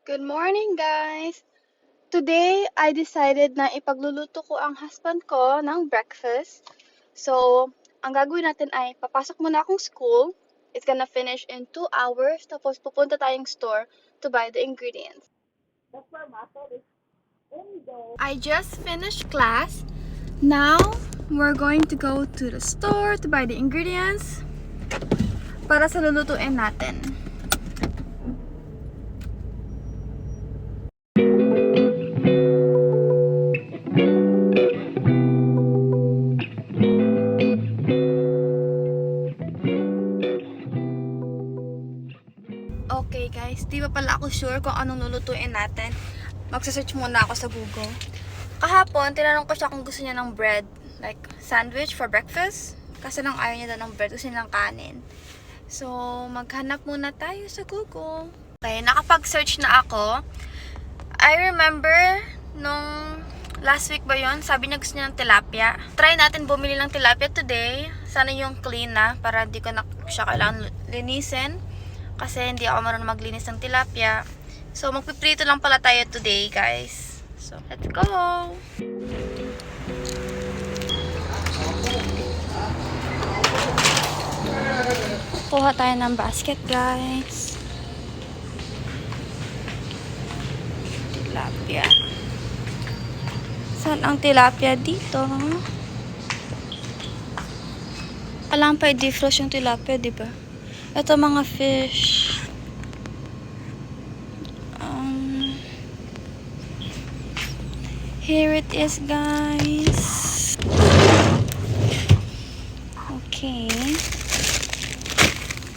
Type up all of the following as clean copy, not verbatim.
Good morning, guys! Today, I decided na ipagluluto ko ang husband ko ng breakfast. So, ang gagawin natin ay papasok muna akong school. It's gonna finish in 2 hours. Tapos, pupunta tayong store to buy the ingredients. I just finished class. Now, we're going to go to the store to buy the ingredients para sa lulutuin natin. Okay guys, di ba pala ako sure kung anong lulutuin natin? Magsasearch muna ako sa Google. Kahapon, tinanong ko siya kung gusto niya ng bread. Like, sandwich for breakfast. Kasi lang ayaw niya daw ng bread, gusto niya ng kanin. So, maghanap muna tayo sa Google. Okay, nakapag-search na ako. I remember, nung last week ba yon, sabi niya gusto niya ng tilapia. Try natin bumili ng tilapia today. Sana yung clean na, para di ko na siya kailangan linisin. Kasi hindi ako marunong maglinis ng tilapia. So, magpiprito lang pala tayo today, guys. So, let's go! Kuha tayo ng basket, guys. Tilapia. Saan ang tilapia dito? Alam pa i-defrost yung tilapia, di ba? Ito mga fish. Here it is, guys. Okay.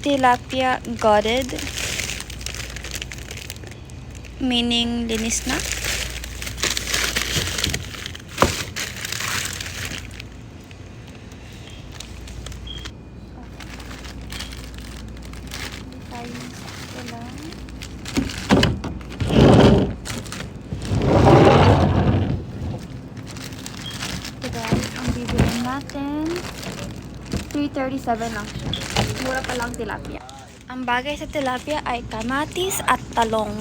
Tilapia gutted. Meaning linis na. Natin 3.37 lang siya. Mura pa lang tilapia. Ang bagay sa tilapia ay kamatis at talong.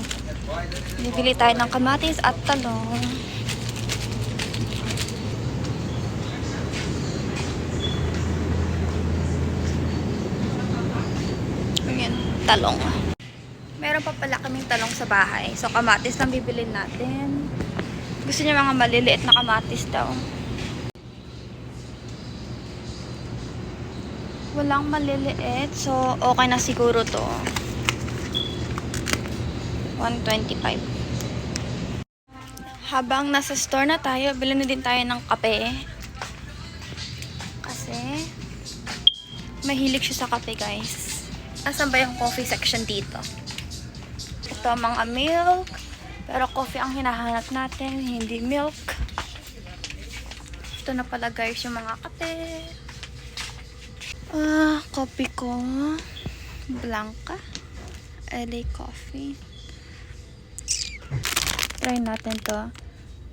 Bibili tayo ng kamatis at talong. Ayan, talong. Meron pa pala kaming talong sa bahay. So, kamatis lang bibilin natin. Gusto niya mga maliliit na kamatis daw. Walang maliliit. So, okay na siguro to. 125. Habang nasa store na tayo, bilhin na din tayo ng kape. Kasi, mahilig siya sa kape, guys. Asan ba yung coffee section dito? Ito, mga milk. Pero coffee ang hinahanap natin, hindi milk. Ito na pala, guys, yung mga kape. Coffee ko. Blanca. LA Coffee. Try natin to.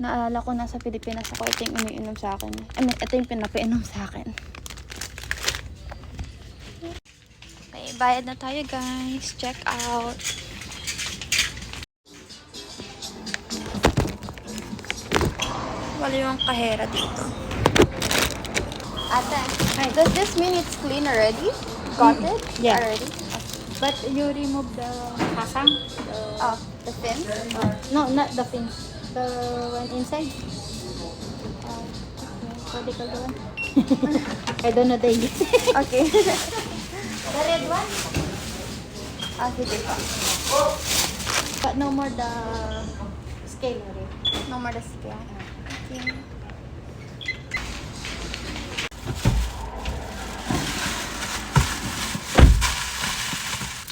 Naalala ko na sa Pilipinas ako, ito yung iniinom sa akin. Ito yung pinapainom sa akin. Okay, bayad na tayo, guys. Check out. Wala yung kahera dito. Ate, does this mean it's clean already? Got it? Yeah. Already? But you remove the hasang, The fin? no, not the fins, the one inside. What do you call the one? I don't know the English. Okay. The red one, Sige pa. but no more the scale already. No more the scale. Okay.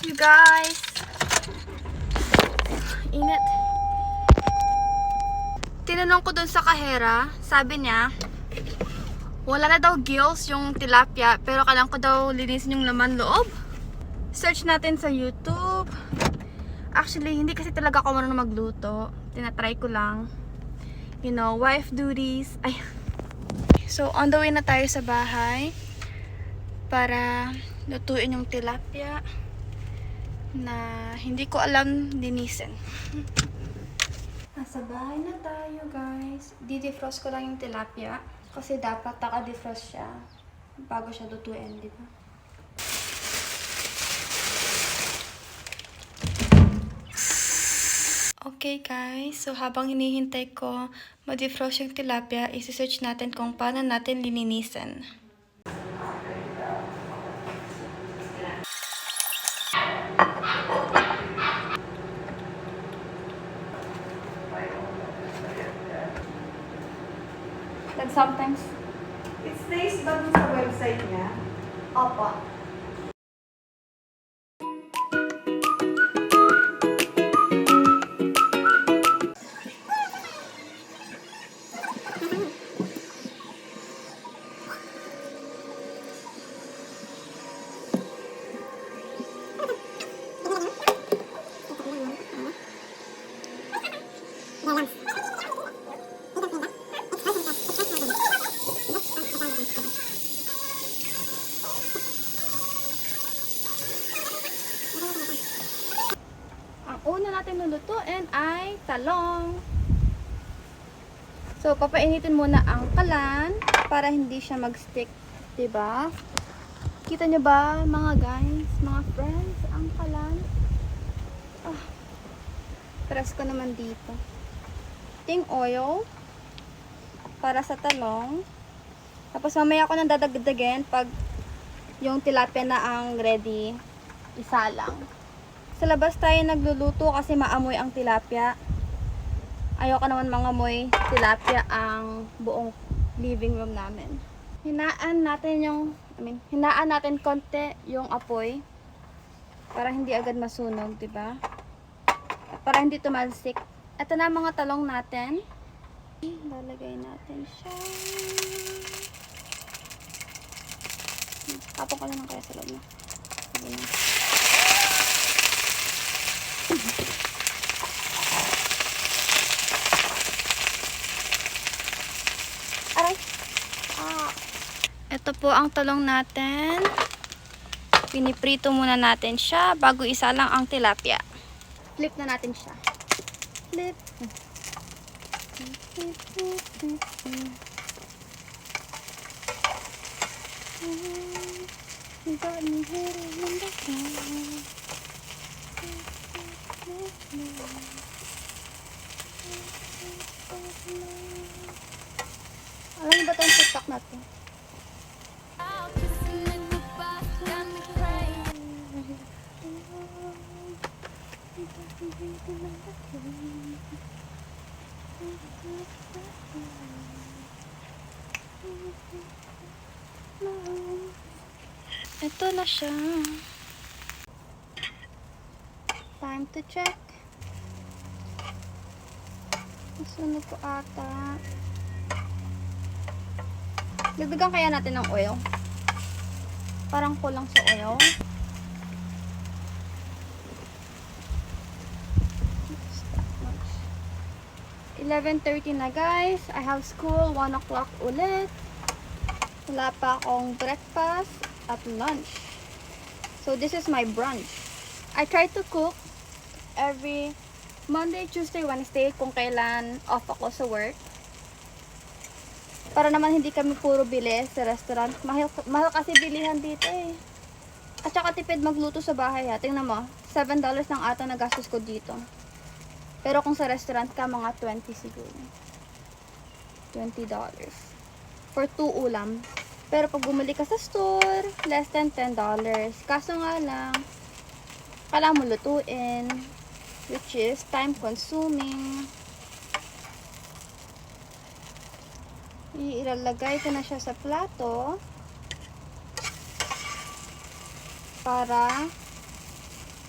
You guys. Init. Tinanong ko dun sa kahera, sabi niya, wala na daw gills yung tilapia, pero kailangan ko daw linisin yung laman loob. Search natin sa YouTube. Actually, hindi kasi talaga ako marunong magluto. Tinatry ko lang. You know, wife duties. Ay. So, on the way na tayo sa bahay para lutuin yung tilapia. na hindi ko alam linisin. Nasa bahay na tayo, guys. Di-defrost ko lang yung tilapia kasi dapat naka-defrost siya bago siya lutuin, di ba? Okay guys, so habang hinihintay ko ma-defrost yung tilapia, isi-search natin kung paano natin lininisin. Like sometimes, It stays ba dun sa website niya? opo. Ang una natin lulutuin ay talong. So, papainitin muna ang kalan para hindi siya mag-stick, 'di ba? Kita nyo ba, mga guys, mga friends, ang kalan? Press ko naman dito. Ting oil para sa talong. Tapos mamaya ko nang dadagdagan pag yung tilapia na ang ready, isa lang. Sa labas tayo nagluluto kasi maamoy ang tilapia. Ayoko naman mangamoy tilapia ang buong living room namin. Hinaan natin konti yung apoy para hindi agad masunog, 'di ba? Para hindi tumalsik. Ito na mga talong natin. Lalagay natin siya. Tapon ko lang kaya sa loob na. Sabi na. Aray! Ito po ang talong natin. Piniprito muna natin siya bago isa lang ang tilapia. Flip na natin siya. Flip. Alam niyo ba ito yung TikTok natin? Ito na siya. Time to check. Masunog ko ata. Dagdagan kaya natin ng oil. Parang kulang sa oil. 11:30 na guys. I have school 1 o'clock ulit. Wala pa akong breakfast at lunch. So this is my brunch. I try to cook every Monday, Tuesday, Wednesday kung kailan off ako sa work. Para naman hindi kami puro bili sa restaurant. Mahal kasi bilihan dito eh. At saka tipid magluto sa bahay ha. Tingnan mo, $7 lang ata na gastos ko dito. Pero kung sa restaurant ka, mga 20 siguro. $20. For 2 ulam. Pero pag bumili ka sa store, less than $10. Kaso nga lang, kailangan mo lutuin. Which is time consuming. Ilalagay ko na siya sa plato. Para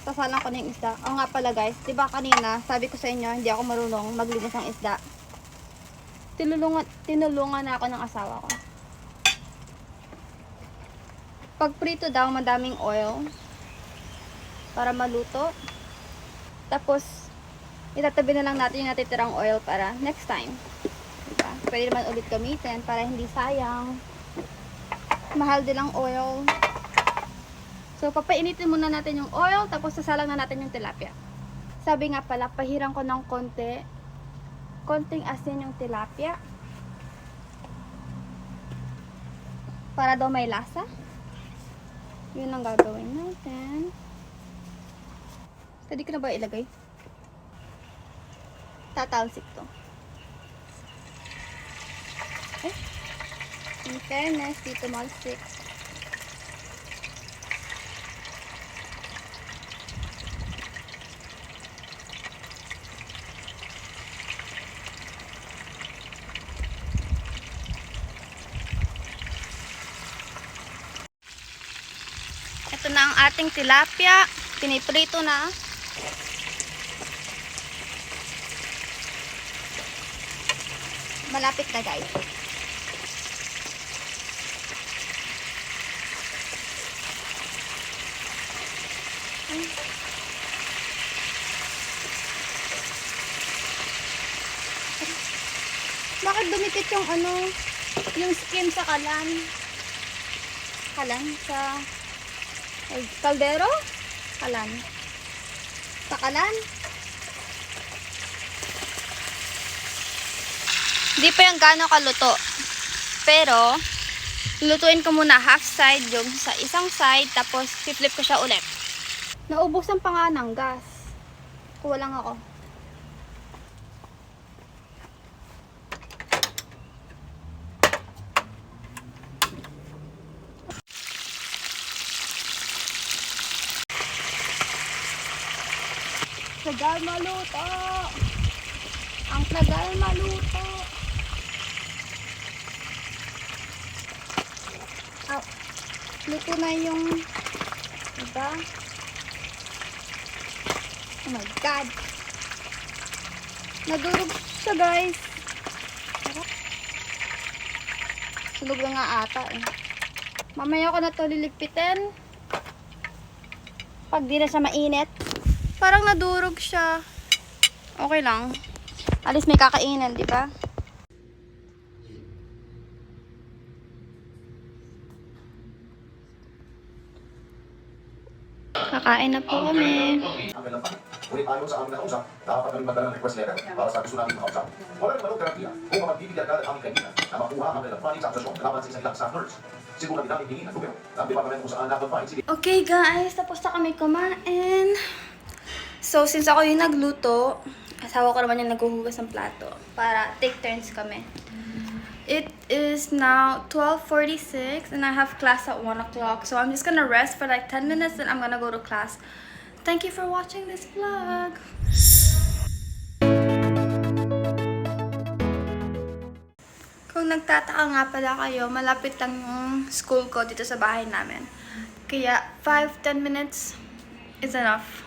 sasalang ko na yung isda. O nga pala guys, diba kanina, sabi ko sa inyo, hindi ako marunong maglinis ng isda. Tinulungan na ako ng asawa ko. Pag prito daw, madaming oil para maluto. Tapos, itatabi na lang natin yung natitirang oil para next time. Diba? Pwede naman ulit gamitin para hindi sayang. Mahal din ang oil. So, So, papainitin muna natin yung oil, tapos sasalang na natin yung tilapia. Sabi nga pala, pahiran ko ng konting asin yung tilapia. Para daw may lasa. Yun ang gagawin natin. Pwede ko na ba ilagay? Tatalsik to. Okay. In fairness, dito malsik. Ito na ang ating tilapia. Piniprito na. Malapit na, guys. Bakit dumikit yung yung skin sa kalan? Kalan sa kaldero? Kalan. Sa kalan? Di pa yung gano'ng kaluto. Pero, lutuin ko muna half side yung sa isang side, tapos flip ko siya ulit. Naubusan pa nga ng gas. Kuha lang ako. Tagal maluto. Ang tagal maluto. Oh, luto na yung diba? Oh my god. Nadurog siya, guys. Sulog na nga ata eh. Mamaya ko na to liligpitin. Pag di na siya mainit. Parang nadurog siya. Okay lang. At least may kakainin, di ba? Kakain na po kami. Ngunit ayon sa aming nakausap, dapat kami magdala ng request letter para sa gusto namin makausap. Wala naman garantiya kung mapagbibigyan ka ng aming kaibigan na makuha ang electronic transaction laban sa isang ilang staff nurse. Siguro din namin hingin ang gobyerno ng departamento kung saan nag-confine. Sige. Okay guys, tapos na kami kumain. So, since ako yung nagluto, asawa ko naman yung naghuhugas ng plato para take turns kami. It is now 12:46 and I have class at 1 o'clock. So I'm just gonna rest for like 10 minutes and I'm gonna go to class. Thank you for watching this vlog. Kung nagtataka nga pala kayo, malapit lang yung school ko dito sa bahay namin. Kaya 5-10 minutes is enough.